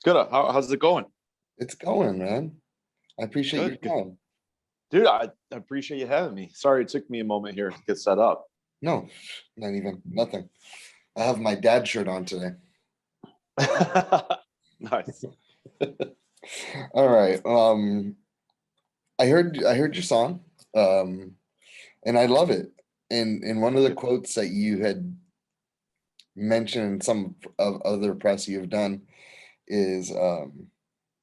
Good. How's it going? It's going, man. I appreciate your Good. time. Dude, I appreciate you having me. Sorry it took me a moment here to get set up. No, not even nothing. I have my dad shirt on today. Nice. All right. I heard your song, and I love it. And one of the quotes that you had mentioned in some of other press you've done is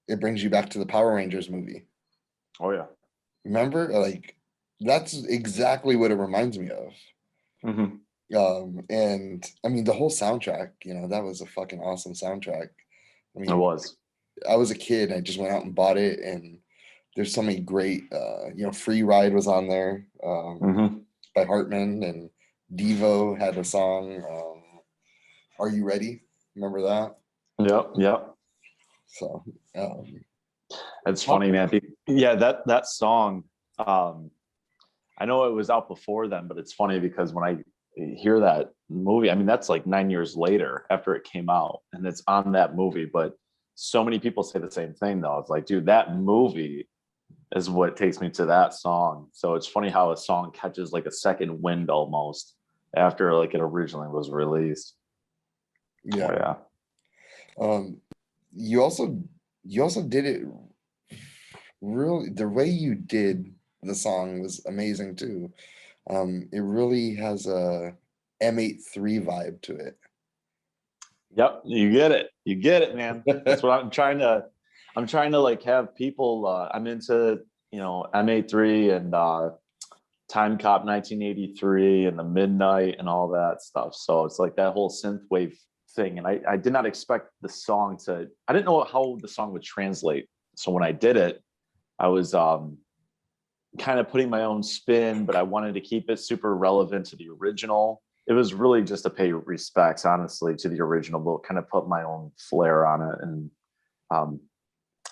it brings you back to the Power Rangers movie. Oh yeah. Remember? Like that's exactly what it reminds me of. Mm-hmm. And I mean the whole soundtrack, that was a fucking awesome soundtrack. I mean, It was. I was a kid, I just went out and bought it, and there's so many great Free Ride was on there, Mm-hmm. by Hartman, and Devo had a song, Are You Ready? Remember that? Yep. So It's funny, man. Yeah, that song, I know it was out before then, but it's funny because when I hear that movie, I mean, that's like 9 years later after it came out, and it's on that movie. But so many people say the same thing, though. It's like, dude, that movie is what takes me to that song. So it's funny how a song catches like a second wind almost after like it originally was released. yeah. Oh, yeah. You also did it really, the way you did the song was amazing too. It really has a M83 vibe to it. Yep, you get it, man. That's what I'm trying to like have people. I'm into M83 and Time Cop 1983 and the Midnight and all that stuff. So it's like that whole synthwave thing. And I did not expect the song to. I didn't know how the song would translate. So when I did it, I was kind of putting my own spin, but I wanted to keep it super relevant to the original. It was really just to pay respects, honestly, to the original, but kind of put my own flair on it. And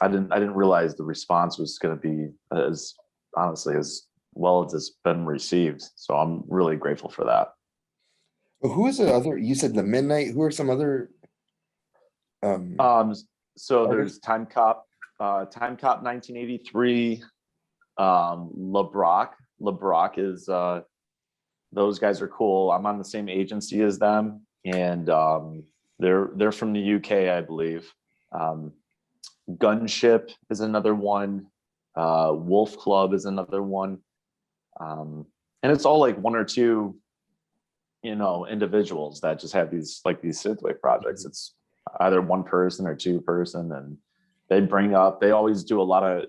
I didn't realize the response was going to be as honestly as well as it's been received. So I'm really grateful for that. Who is the other? You said the Midnight. Who are some other? So there's Time Cop 1983. LeBrock is those guys are cool. I'm on the same agency as them, and they're from the UK, I believe. Gunship is another one. Wolf Club is another one. And it's all like one or two, individuals that just have these synthwave projects. It's either one person or two person, and they always do a lot of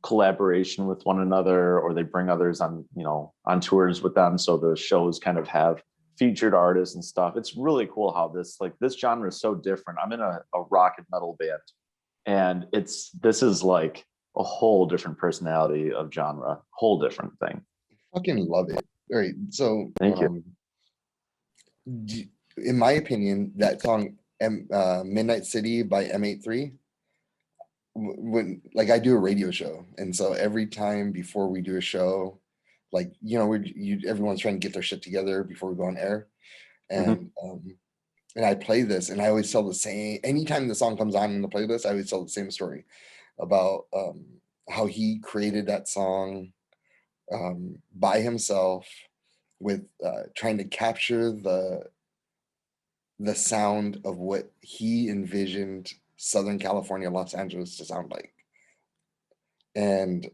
collaboration with one another, or they bring others on tours with them, so the shows kind of have featured artists and stuff. It's really cool how this genre is so different. I'm in a rock and metal band, and this is like a whole different personality of genre, whole different thing. Fucking love it. All right, so Thank you. In my opinion, that song Midnight City by M83, when I do a radio show, and so every time before we do a show, everyone's trying to get their shit together before we go on air, and and I play this, and I always tell the same. Anytime the song comes on in the playlist, I always tell the same story about how he created that song by himself, with trying to capture the sound of what he envisioned Southern California, Los Angeles to sound like. And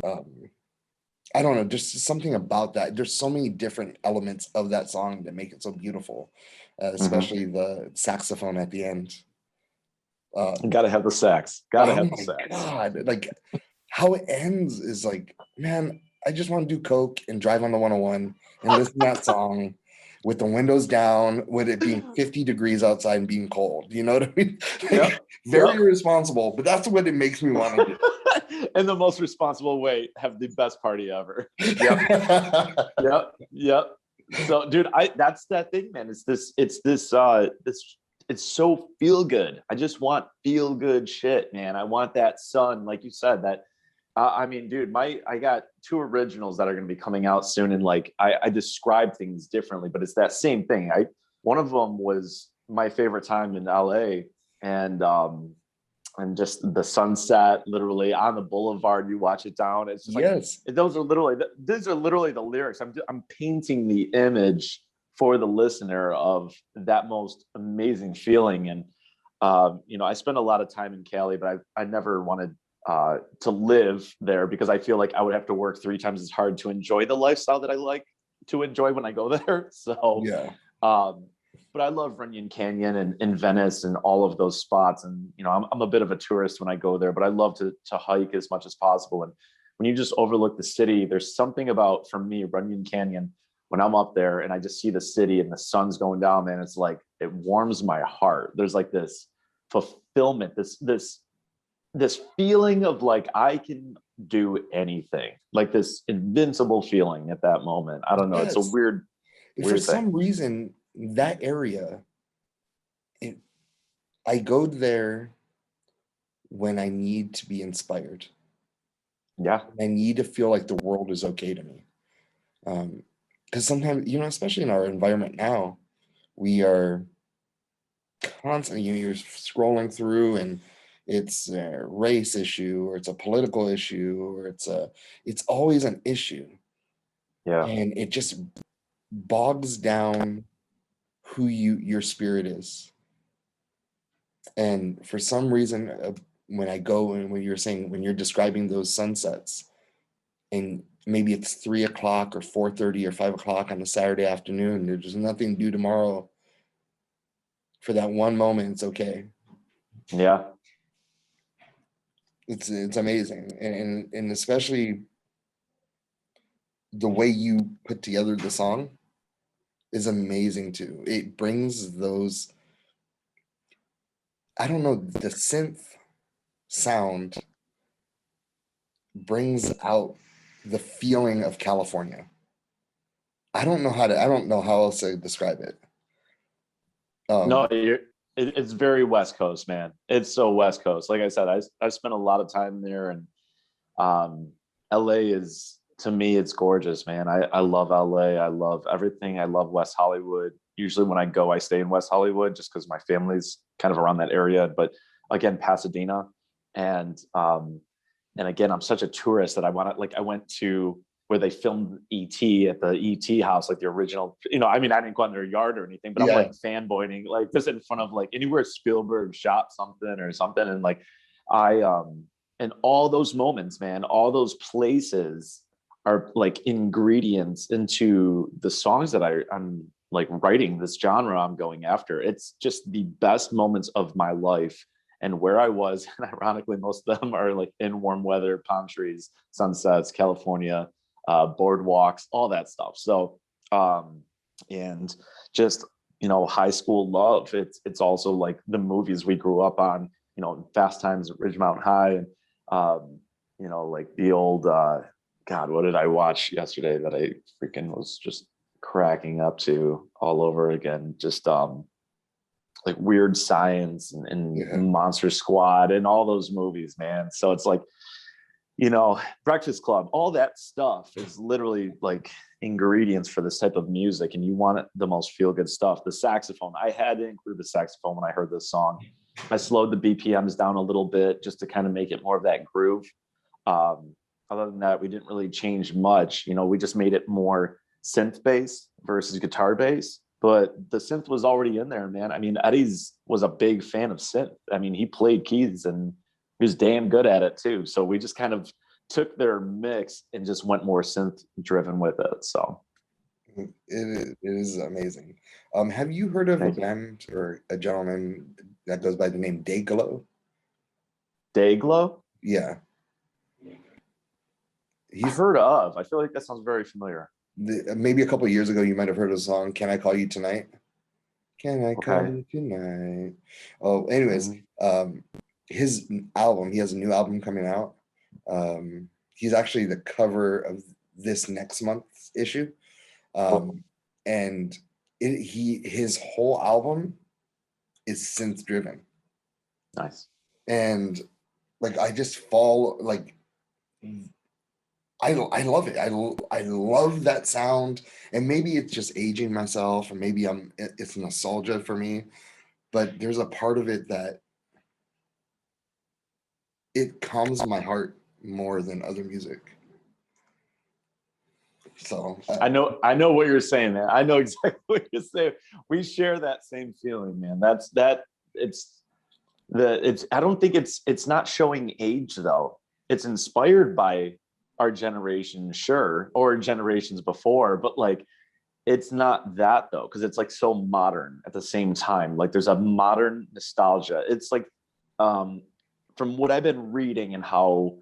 I don't know, just something about that. There's so many different elements of that song that make it so beautiful, especially the saxophone at the end. Gotta have the sax. God, like how it ends is like, man, I just want to do coke and drive on the 101 and listen to that song with the windows down, with it being 50 degrees outside and being cold. You know what I mean? Very irresponsible, but that's what it makes me want to do. In the most responsible way, have the best party ever. Yep. So, dude, that's that thing, man. It's so feel good. I just want feel good shit, man. I want that sun, like you said, that I mean, dude, I got two originals that are going to be coming out soon, and I describe things differently, but it's that same thing. One of them was my favorite time in LA, and and just the sunset, literally on the boulevard, you watch it down. It's just like, Yes. these are literally the lyrics. I'm painting the image for the listener of that most amazing feeling. And I spent a lot of time in Cali, but I never wanted to live there because I feel like I would have to work 3 times as hard to enjoy the lifestyle that I like to enjoy when I go there. So Yeah. But I love Runyon Canyon and Venice and all of those spots. And, I'm a bit of a tourist when I go there, but I love to hike as much as possible. And when you just overlook the city, there's something about, for me, Runyon Canyon, when I'm up there and I just see the city and the sun's going down, man, it's like, it warms my heart. There's like this fulfillment, this feeling of like, I can do anything, like this invincible feeling at that moment. I don't know. It's a Yes. weird For thing. some reason, that area, I go there when I need to be inspired. Yeah. I need to feel like the world is okay to me. Because sometimes, especially in our environment now, we are constantly, you're scrolling through and it's a race issue or it's a political issue or it's always an issue. Yeah. And it just bogs down who your spirit is. And for some reason, when I go and when you're describing those sunsets, and maybe it's 3 o'clock or 4:30 or 5 o'clock on a Saturday afternoon, there's nothing due tomorrow. For that one moment, it's okay. Yeah. It's amazing, and especially the way you put together the song is amazing too. It brings those, I don't know, the synth sound brings out the feeling of California. I don't know how else to describe it. No, it's very West Coast, man. It's so West Coast. Like I said, I spent a lot of time there, and LA is, to me, it's gorgeous, man. I love LA. I love everything. I love West Hollywood. Usually when I go, I stay in West Hollywood just because my family's kind of around that area. But again, Pasadena, and again, I'm such a tourist that I went to where they filmed ET at the ET house, like the original, I mean, I didn't go in their yard or anything, but I'm like fanboying, like just in front of like anywhere Spielberg shot something or something. And like, and all those moments, man, all those places are like ingredients into the songs that I'm like writing, this genre I'm going after. It's just the best moments of my life. And where I was, and ironically, most of them are like in warm weather, palm trees, sunsets, California, boardwalks, all that stuff. So, and just, high school love. It's also like the movies we grew up on, Fast Times at Ridgemont High, and, like the old, God, what did I watch yesterday that I freaking was just cracking up to all over again? Just, like Weird Science and Monster Squad and all those movies, man. So it's like, Breakfast Club, all that stuff is literally like ingredients for this type of music. And you want the most feel good stuff. The saxophone, I had to include the saxophone when I heard this song. I slowed the BPMs down a little bit just to kind of make it more of that groove. Other than that, we didn't really change much. We just made it more synth bass versus guitar bass. But the synth was already in there, man. I mean, Eddie's was a big fan of synth. I mean, he played keys and he was damn good at it too. So we just kind of took their mix and just went more synth driven with it. So it is amazing. Have you heard of a band or a gentleman that goes by the name Dayglow? Dayglow? Yeah. He's heard of. I feel like that sounds very familiar. Maybe a couple of years ago, you might have heard of the song "Can I Call You Tonight"? Can I call you tonight? Oh, anyways, his album. He has a new album coming out. He's actually the cover of this next month's issue, and his whole album is synth driven. Nice. And like I just fall like. I love it. I love that sound, and maybe it's just aging myself, or maybe it's nostalgia for me. But there's a part of it that it calms my heart more than other music. So I know what you're saying, man. I know exactly what you're saying. We share that same feeling, man. I don't think it's not showing age though. It's inspired by our generation, sure, or generations before, but like it's not that though, because it's like so modern at the same time. Like there's a modern nostalgia. It's like from what I've been reading and how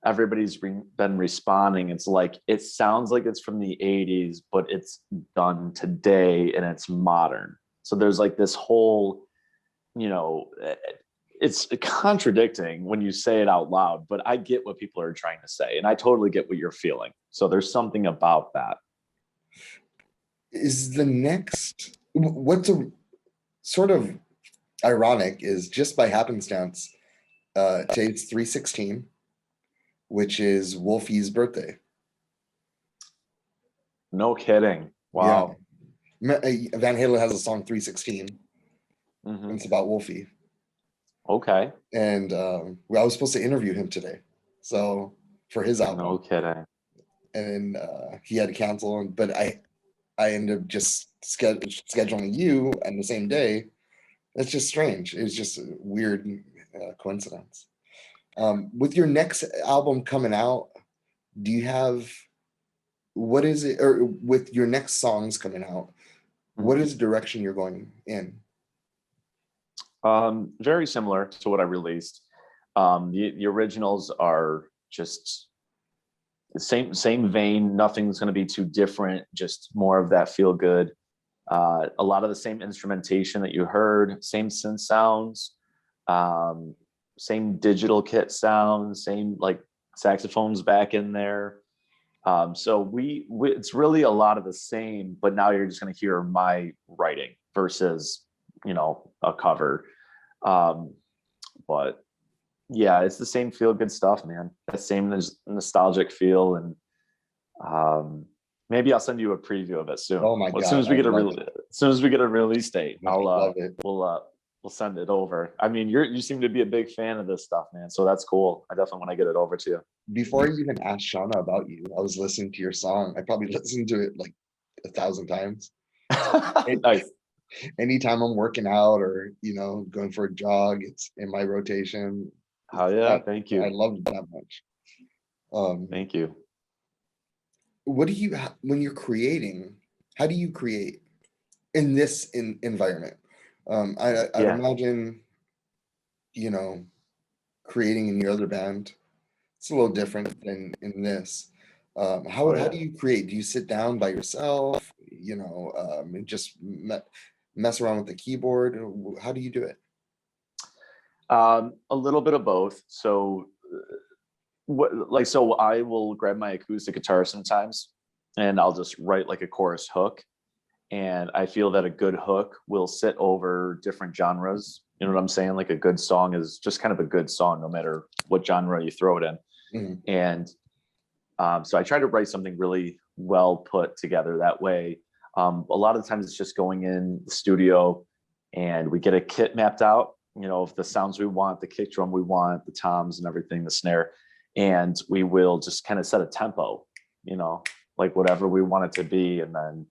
everybody's been responding, it's like it sounds like it's from the 80s, but it's done today and it's modern. So there's like this whole, you know, it's contradicting when you say it out loud, but I get what people are trying to say and I totally get what you're feeling. So there's something about that. Is the next, what's a sort of ironic is just by happenstance, today's 3/16, which is Wolfie's birthday. No kidding. Wow. Yeah. Van Halen has a song 3/16. Mm-hmm. It's about Wolfie. Okay. And I was supposed to interview him today, so for his album. No kidding. And he had to cancel, but I ended up just scheduling you on the same day. It's just strange. It's just a weird coincidence. With your next album coming out, do you have, what is it, or with your next songs coming out, what is the direction you're going in? Very similar to what I released. The originals are just the same vein. Nothing's going to be too different. Just more of that feel good. A lot of the same instrumentation that you heard, same synth sounds, same digital kit sounds, same like saxophones back in there. So we it's really a lot of the same, but now you're just going to hear my writing versus, you know, a cover. But yeah, it's the same feel good stuff, man. That same nostalgic feel. And maybe I'll send you a preview of it soon. Oh my God. As soon as we get a release date, we'll send it over. I mean, you seem to be a big fan of this stuff, man. So that's cool. I definitely want to get it over to you. Before I even asked Shauna about you, I was listening to your song. I probably listened to it like 1,000 times. Nice. Anytime I'm working out or, you know, going for a jog, it's in my rotation. Oh yeah, thank you. I loved it that much. Thank you. What do you, when you're creating, how do you create in this environment? I'd imagine, you know, creating in your other band, it's a little different than in this. How do you create? Do you sit down by yourself, you know, and just mess around with the keyboard? How do you do it? A little bit of both. So I will grab my acoustic guitar sometimes and I'll just write like a chorus hook. And I feel that a good hook will sit over different genres. You know what I'm saying? Like a good song is just kind of a good song, no matter what genre you throw it in. Mm-hmm. And so I try to write something really well put together that way. A lot of the times it's just going in the studio and we get a kit mapped out, you know, of the sounds we want, the kick drum we want, the toms and everything, the snare. And we will just kind of set a tempo, you know, like whatever we want it to be. And then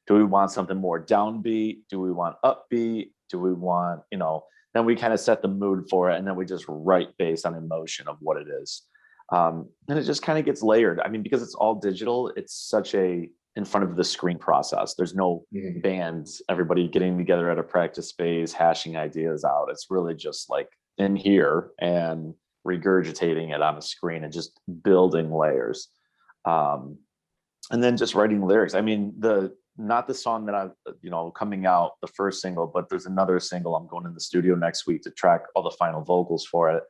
do we want something more downbeat? Do we want upbeat? Do we want, you know, then we kind of set the mood for it. And then we just write based on emotion of what it is. And it just kind of gets layered. I mean, because it's all digital, it's such a in front of the screen process. There's no bands, everybody getting together at a practice space, hashing ideas out. It's really just like in here and regurgitating it on a screen and just building layers. And then just writing lyrics. I mean, not the song that I've, you know, coming out, the first single, but there's another single I'm going in the studio next week to track all the final vocals for it.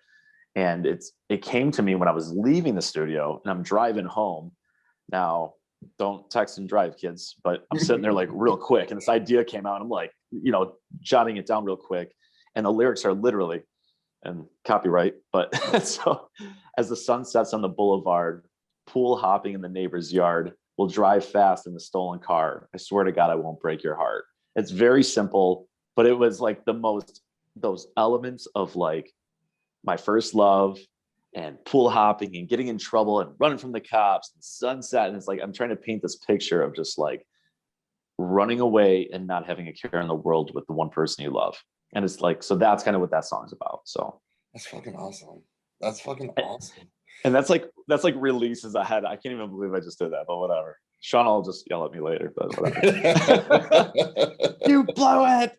And it came to me when I was leaving the studio and I'm driving home. Now, don't text and drive, kids, but I'm sitting there like real quick. And this idea came out and I'm like, you know, jotting it down real quick. And the lyrics are literally, and copyright, but so as the sun sets on the boulevard, pool hopping in the neighbor's yard, we'll drive fast in the stolen car. I swear to God, I won't break your heart. It's very simple, but it was like those elements of like my first love and pool hopping and getting in trouble and running from the cops and sunset. And it's like, I'm trying to paint this picture of just like running away and not having a care in the world with the one person you love. And it's like, so that's kind of what that song's about. So that's fucking awesome. That's fucking awesome. And that's like releases ahead. I can't even believe I just did that, but whatever. Sean will just yell at me later, but whatever. You blow it.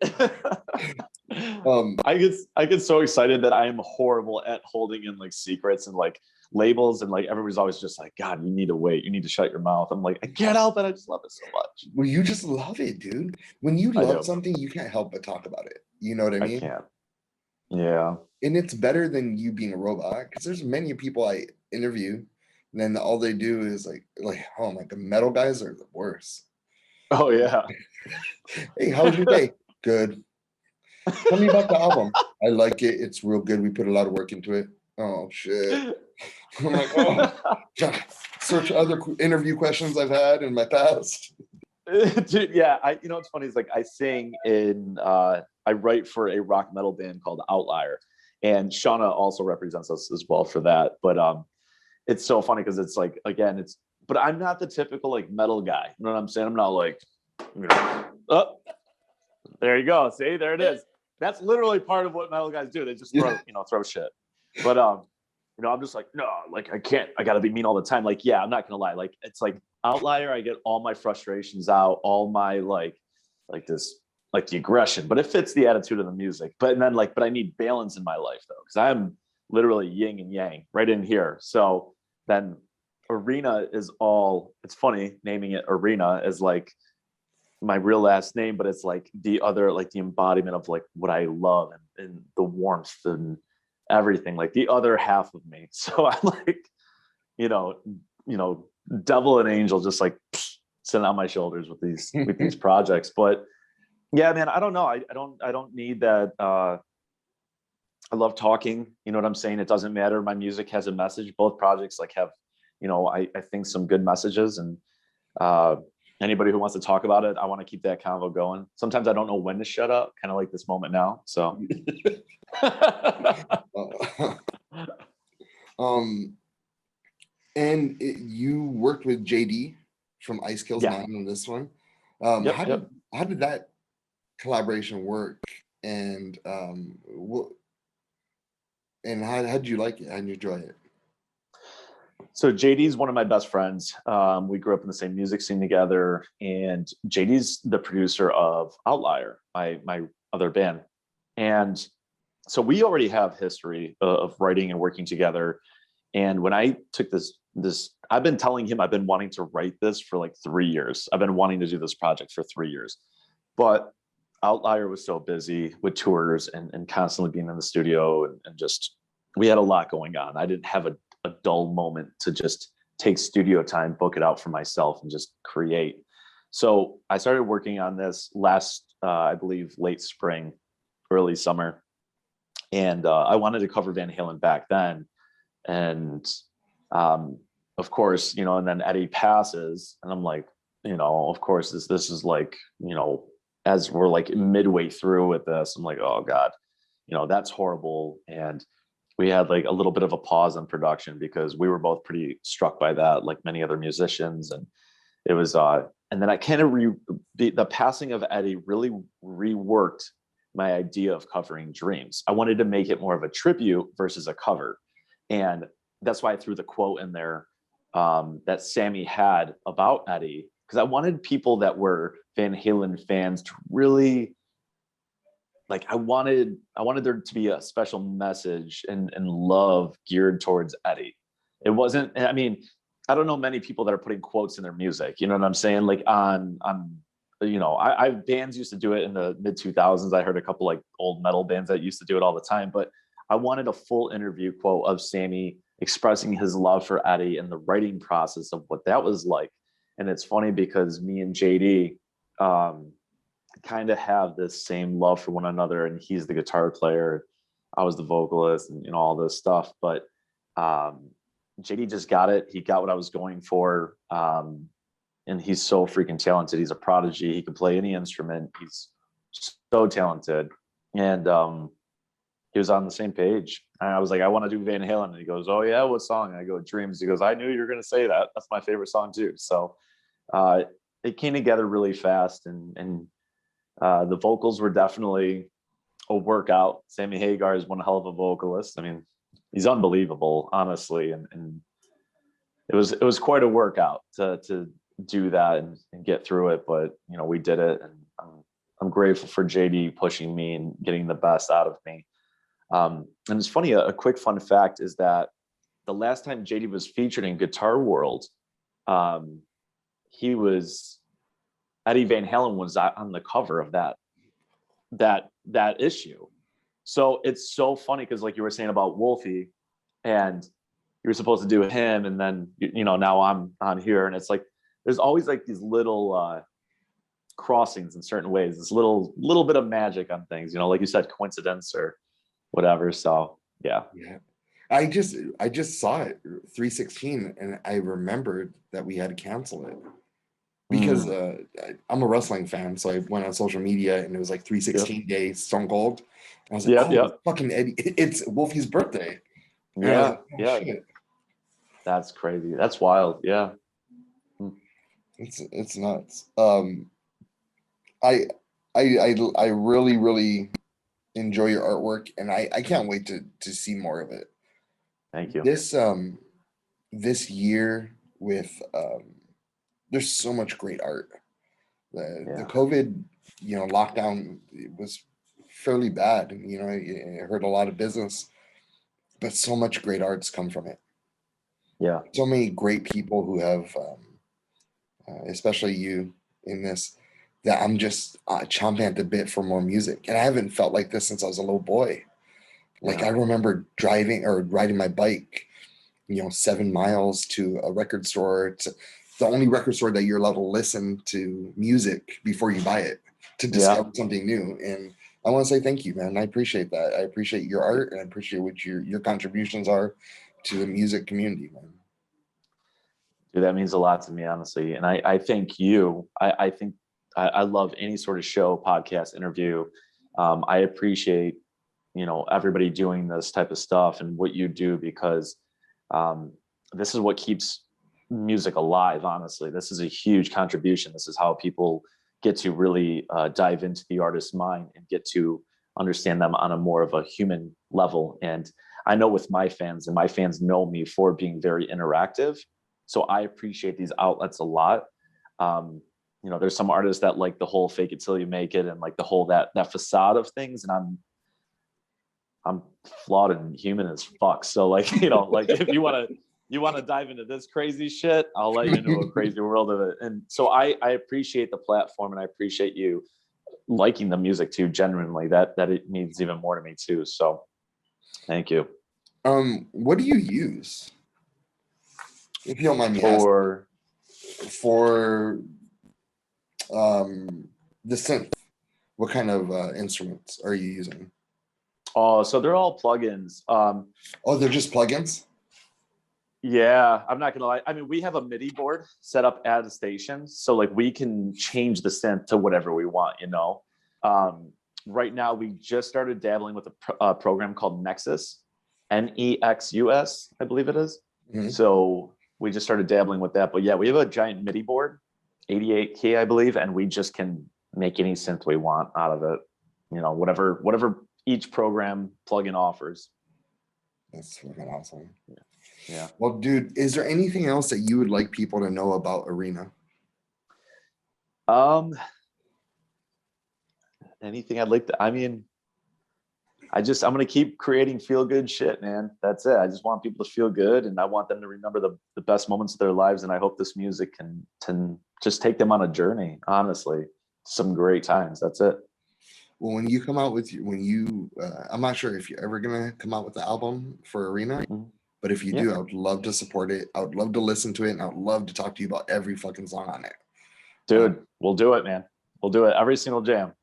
I get so excited that I am horrible at holding in like secrets and like labels, and like everybody's always just like, God, you need to wait. You need to shut your mouth. I'm like, I can't help it. I just love it so much. Well, you just love it, dude. When you love something, you can't help but talk about it. You know what I mean? I can't. Yeah. And it's better than you being a robot, because there's many people I interview, and then all they do is like, oh my God, metal guys are the worst. Oh yeah. Hey, how was your day? Good. Tell me about the album. I like it. It's real good. We put a lot of work into it. Oh shit. I'm like, oh, search other interview questions I've had in my past. Dude, yeah. You know what's funny is like I sing in I write for a rock metal band called Outlier, and Shauna also represents us as well for that. But it's so funny because it's like, again, but I'm not the typical like metal guy. You know what I'm saying? I'm not like, oh, there you go. See, there it is. That's literally part of what metal guys do. They just throw shit. But I'm just like, no, like I gotta be mean all the time. Like, yeah, I'm not gonna lie. Like, it's like Outlier, I get all my frustrations out, all my like this, like the aggression, but it fits the attitude of the music. But I need balance in my life though, because I'm literally yin and yang right in here. So then Arena is all, it's funny naming it Arena is like my real last name, but it's like the other, like the embodiment of like what I love and the warmth and everything, like the other half of me. So I'm like, devil and angel just like sitting on my shoulders with these projects. But yeah, man, I don't know. I don't need that. I love talking. You know what I'm saying? It doesn't matter. My music has a message. Both projects like have, I think some good messages, and anybody who wants to talk about it, I want to keep that convo going. Sometimes I don't know when to shut up, kind of like this moment now. So you worked with JD from Ice Kills 9 on this one. How did that collaboration work, and how did you like it? How did you enjoy it? So JD's one of my best friends. We grew up in the same music scene together, and JD's the producer of Outlier, my other band. And so we already have history of writing and working together. And when I took this, I've been telling him I've been wanting to write this for like 3 years. I've been wanting to do this project for 3 years, but Outlier was so busy with tours and constantly being in the studio, and just, we had a lot going on. I didn't have a dull moment to just take studio time, book it out for myself, and just create. So I started working on this last, I believe, late spring, early summer. And I wanted to cover Van Halen back then. And of course, and then Eddie passes, and I'm like, of course, this is like, as we're like midway through with this, I'm like, oh God, that's horrible. And we had like a little bit of a pause on production because we were both pretty struck by that, like many other musicians. And it was, and then I kind of the passing of Eddie really reworked my idea of covering Dreams. I wanted to make it more of a tribute versus a cover. And that's why I threw the quote in there that Sammy had about Eddie, because I wanted people that were Van Halen fans to really, like, I wanted there to be a special message and love geared towards Eddie. It wasn't, I mean, I don't know many people that are putting quotes in their music, you know what I'm saying? Like I bands used to do it in the mid 2000s. I heard a couple like old metal bands that used to do it all the time, but I wanted a full interview quote of Sammy expressing his love for Eddie and the writing process of what that was like. And it's funny because me and JD kind of have this same love for one another, and he's the guitar player, I was the vocalist, and all this stuff. But JD just got it. He got what I was going for. And he's so freaking talented. He's a prodigy. He can play any instrument. He's so talented. And he was on the same page. And I was like, I want to do Van Halen. And he goes, oh yeah, what song? And I go, Dreams. He goes, I knew you were going to say that. That's my favorite song too. So it came together really fast, and the vocals were definitely a workout. Sammy Hagar is one hell of a vocalist. I mean, he's unbelievable, honestly. And it was quite a workout to do that and get through it. But, you know, we did it, and I'm grateful for JD pushing me and getting the best out of me. And it's funny, a quick fun fact is that the last time JD was featured in Guitar World, he was Eddie Van Halen was on the cover of that issue. So it's so funny because, like you were saying about Wolfie, and you were supposed to do him, and then you know, now I'm on here, and it's like there's always like these little crossings in certain ways, this little bit of magic on things, you know, like you said, coincidence or whatever. So yeah. I just saw it 316, and I remembered that we had to cancel it because I'm a wrestling fan, so I went on social media and it was like 316 day Stone Cold. And I was like, fucking Eddie, it's Wolfie's birthday. Yeah, shit. That's crazy. That's wild. Yeah. It's nuts. I really, really enjoy your artwork, and I can't wait to see more of it. Thank you. This year with there's so much great art. The COVID, you know, lockdown was fairly bad. You know, it hurt a lot of business, but so much great art's come from it. Yeah. So many great people who have, especially you in this, that I'm just chomping at the bit for more music. And I haven't felt like this since I was a little boy. Like I remember driving or riding my bike, you know, 7 miles to a record store, to the only record store that you're allowed to listen to music before you buy it, to discover something new. And I want to say thank you, man. I appreciate that. I appreciate your art, and I appreciate what your contributions are to the music community, man. Dude, that means a lot to me, honestly. And I thank you. I think I love any sort of show, podcast, interview. I appreciate, you know, everybody doing this type of stuff and what you do, because this is what keeps music alive. Honestly, this is a huge contribution. This is how people get to really dive into the artist's mind and get to understand them on a more of a human level. And I know with my fans, and my fans know me for being very interactive, so I appreciate these outlets a lot. You know, there's some artists that like the whole fake it till you make it, and like the whole that facade of things, and I'm flawed and human as fuck. So like, you know, like if you want to dive into this crazy shit, I'll let you know a crazy world of it. And so I appreciate the platform, and I appreciate you liking the music too, genuinely. That it means even more to me too. So thank you. What do you use, if you don't mind me asking, for the synth? What kind of instruments are you using? Oh, so they're all plugins. Oh, they're just plugins? Yeah, I'm not gonna lie. I mean, we have a MIDI board set up at the station, so like we can change the synth to whatever we want, you know. Right now, we just started dabbling with a program called Nexus, Nexus, I believe it is. Mm-hmm. So we just started dabbling with that. But yeah, we have a giant MIDI board, 88 key, I believe, and we just can make any synth we want out of it. You know, whatever each program plugin offers. That's fucking awesome. Yeah. Well, dude, is there anything else that you would like people to know about Arena? Anything I'd like to, I mean, I'm going to keep creating feel good shit, man. That's it. I just want people to feel good, and I want them to remember the best moments of their lives. And I hope this music can just take them on a journey, honestly, some great times. That's it. Well, when you come out with I'm not sure if you're ever going to come out with the album for Arena, mm-hmm. But if you do, I would love to support it. I would love to listen to it, and I would love to talk to you about every fucking song on it. Dude, we'll do it, man. We'll do it. Every single jam.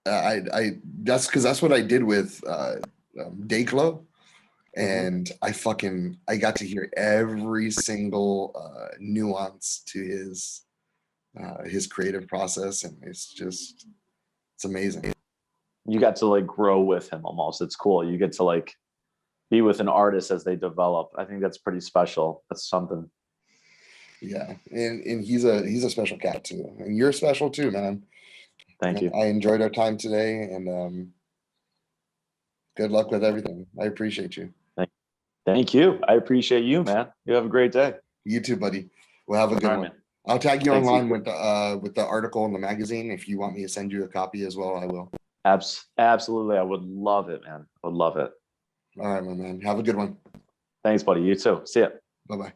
That's because that's what I did with Dayglow, and mm-hmm. I got to hear every single nuance to his creative process, and it's amazing. you got to like grow with him almost. It's cool. You get to like be with an artist as they develop. I think that's pretty special. That's something. Yeah, and he's a special cat too, and you're special too, man. Thank you. I enjoyed our time today, and good luck with everything. I appreciate you. Thank you. I appreciate you, man. You have a great day. You too, buddy. We'll have a good All right, one. man. I'll tag you Thanks, online you with the article in the magazine. If you want me to send you a copy as well, I will. Absolutely. I would love it, man. I would love it. All right, my man. Have a good one. Thanks, buddy. You too. See ya. Bye-bye.